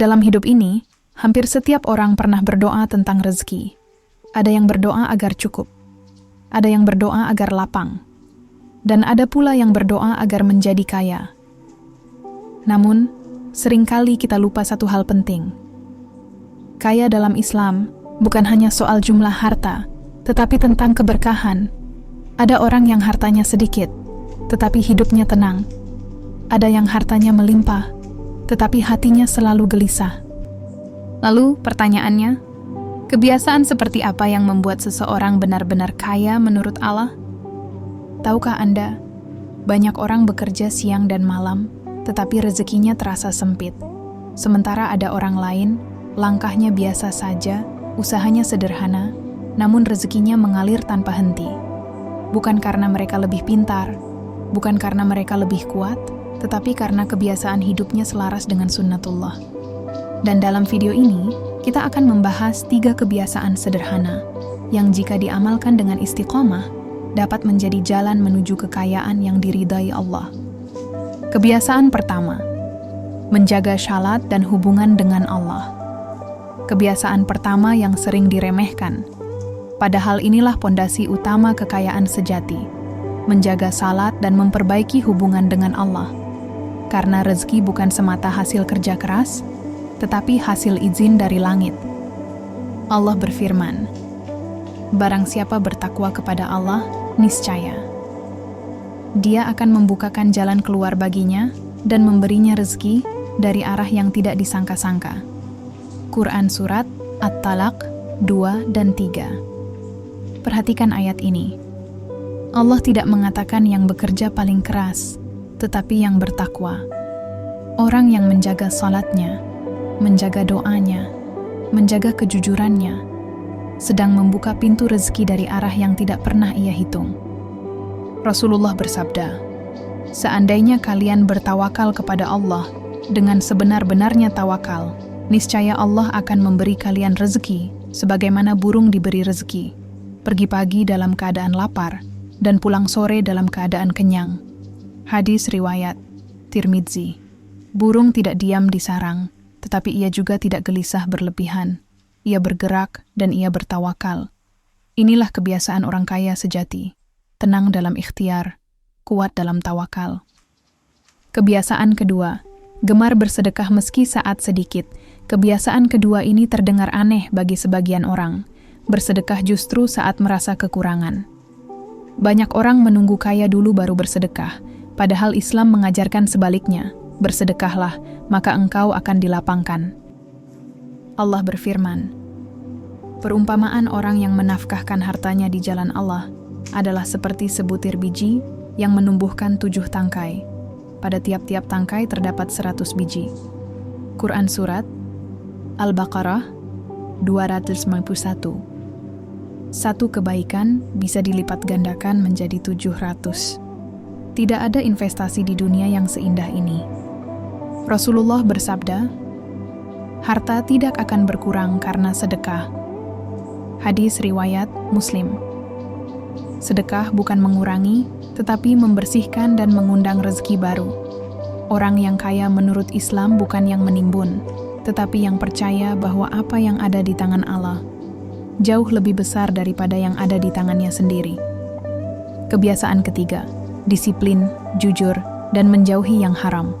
Dalam hidup ini, hampir setiap orang pernah berdoa tentang rezeki. Ada yang berdoa agar cukup, ada yang berdoa agar lapang, dan ada pula yang berdoa agar menjadi kaya. Namun, seringkali kita lupa satu hal penting. Kaya dalam Islam bukan hanya soal jumlah harta, tetapi tentang keberkahan. Ada orang yang hartanya sedikit, tetapi hidupnya tenang. Ada yang hartanya melimpah, tetapi hatinya selalu gelisah. Lalu pertanyaannya, kebiasaan seperti apa yang membuat seseorang benar-benar kaya menurut Allah? Tahukah Anda, banyak orang bekerja siang dan malam, tetapi rezekinya terasa sempit. Sementara ada orang lain, langkahnya biasa saja, usahanya sederhana, namun rezekinya mengalir tanpa henti. Bukan karena mereka lebih pintar, bukan karena mereka lebih kuat, tetapi karena kebiasaan hidupnya selaras dengan sunnatullah. Dan dalam video ini, kita akan membahas 3 kebiasaan sederhana yang jika diamalkan dengan istiqomah, dapat menjadi jalan menuju kekayaan yang diridai Allah. Kebiasaan pertama, menjaga syalat dan hubungan dengan Allah. Kebiasaan pertama yang sering diremehkan, padahal inilah pondasi utama kekayaan sejati, menjaga salat dan memperbaiki hubungan dengan Allah. Karena rezeki bukan semata hasil kerja keras, tetapi hasil izin dari langit. Allah berfirman, "Barang siapa bertakwa kepada Allah, niscaya Dia akan membukakan jalan keluar baginya dan memberinya rezeki dari arah yang tidak disangka-sangka." Quran Surat At-Talaq 2 dan 3. Perhatikan ayat ini. Allah tidak mengatakan yang bekerja paling keras, tetapi yang bertakwa. Orang yang menjaga salatnya, menjaga doanya, menjaga kejujurannya, sedang membuka pintu rezeki dari arah yang tidak pernah ia hitung. Rasulullah bersabda, "Seandainya kalian bertawakal kepada Allah dengan sebenar-benarnya tawakal, niscaya Allah akan memberi kalian rezeki sebagaimana burung diberi rezeki, pergi pagi dalam keadaan lapar dan pulang sore dalam keadaan kenyang." Hadis riwayat Tirmidzi. Burung tidak diam di sarang, tetapi ia juga tidak gelisah berlebihan. Ia bergerak dan ia bertawakal. Inilah kebiasaan orang kaya sejati. Tenang dalam ikhtiar, kuat dalam tawakal. Kebiasaan kedua, gemar bersedekah meski saat sedikit. Kebiasaan kedua ini terdengar aneh bagi sebagian orang. Bersedekah justru saat merasa kekurangan. Banyak orang menunggu kaya dulu baru bersedekah, padahal Islam mengajarkan sebaliknya. Bersedekahlah, maka engkau akan dilapangkan. Allah berfirman, "Perumpamaan orang yang menafkahkan hartanya di jalan Allah adalah seperti sebutir biji yang menumbuhkan 7 tangkai. Pada tiap-tiap tangkai terdapat 100 biji." Quran Surat Al-Baqarah 291. Satu kebaikan bisa dilipat gandakan menjadi 700. Tidak ada investasi di dunia yang seindah ini. Rasulullah bersabda, "Harta tidak akan berkurang karena sedekah." Hadis riwayat Muslim. Sedekah bukan mengurangi, tetapi membersihkan dan mengundang rezeki baru. Orang yang kaya menurut Islam bukan yang menimbun, tetapi yang percaya bahwa apa yang ada di tangan Allah jauh lebih besar daripada yang ada di tangannya sendiri. Kebiasaan ketiga, disiplin, jujur, dan menjauhi yang haram.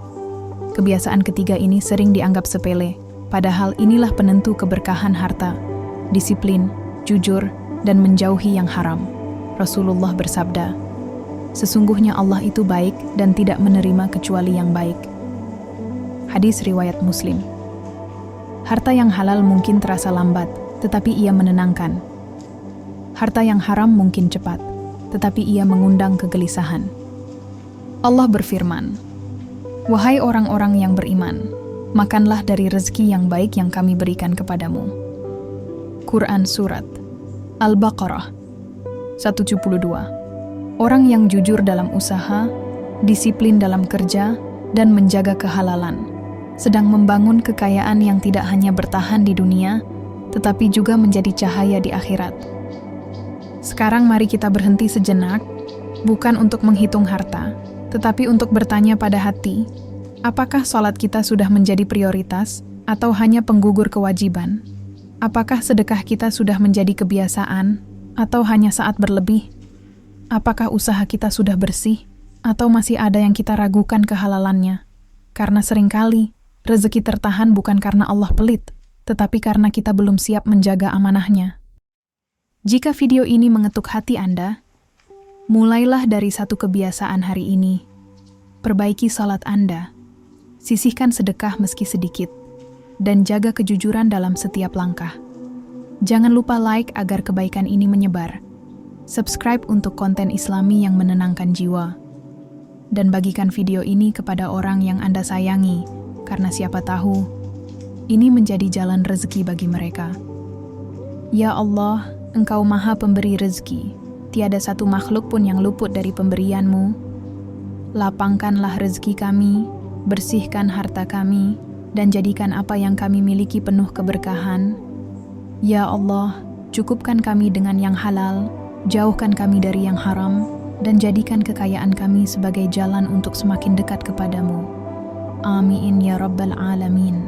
Kebiasaan ketiga ini sering dianggap sepele, padahal inilah penentu keberkahan harta. Disiplin, jujur, dan menjauhi yang haram. Rasulullah bersabda, "Sesungguhnya Allah itu baik dan tidak menerima kecuali yang baik." Hadis riwayat Muslim. Harta yang halal mungkin terasa lambat, tetapi ia menenangkan. Harta yang haram mungkin cepat, tetapi ia mengundang kegelisahan. Allah berfirman, "Wahai orang-orang yang beriman, makanlah dari rezeki yang baik yang kami berikan kepadamu." Quran Surat Al-Baqarah 172. Orang yang jujur dalam usaha, disiplin dalam kerja, dan menjaga kehalalan, sedang membangun kekayaan yang tidak hanya bertahan di dunia, tetapi juga menjadi cahaya di akhirat. Sekarang mari kita berhenti sejenak, bukan untuk menghitung harta, tetapi untuk bertanya pada hati, apakah salat kita sudah menjadi prioritas, Atau hanya penggugur kewajiban? Apakah sedekah kita sudah menjadi kebiasaan atau hanya saat berlebih? Apakah usaha kita sudah bersih atau masih ada yang kita ragukan kehalalannya? Karena seringkali rezeki tertahan bukan karena Allah pelit, tetapi karena kita belum siap menjaga amanahnya. Jika video ini mengetuk hati Anda, mulailah dari satu kebiasaan hari ini. Perbaiki salat Anda, sisihkan sedekah meski sedikit, dan jaga kejujuran dalam setiap langkah. Jangan lupa like agar kebaikan ini menyebar. Subscribe untuk konten Islami yang menenangkan jiwa. Dan bagikan video ini kepada orang yang Anda sayangi, karena siapa tahu, ini menjadi jalan rezeki bagi mereka. Ya Allah, Engkau Maha Pemberi rezeki. Tiada satu makhluk pun yang luput dari pemberian-Mu. Lapangkanlah rezeki kami, bersihkan harta kami, dan jadikan apa yang kami miliki penuh keberkahan. Ya Allah, cukupkan kami dengan yang halal, jauhkan kami dari yang haram, dan jadikan kekayaan kami sebagai jalan untuk semakin dekat kepadamu. Amin ya Rabbal Alamin.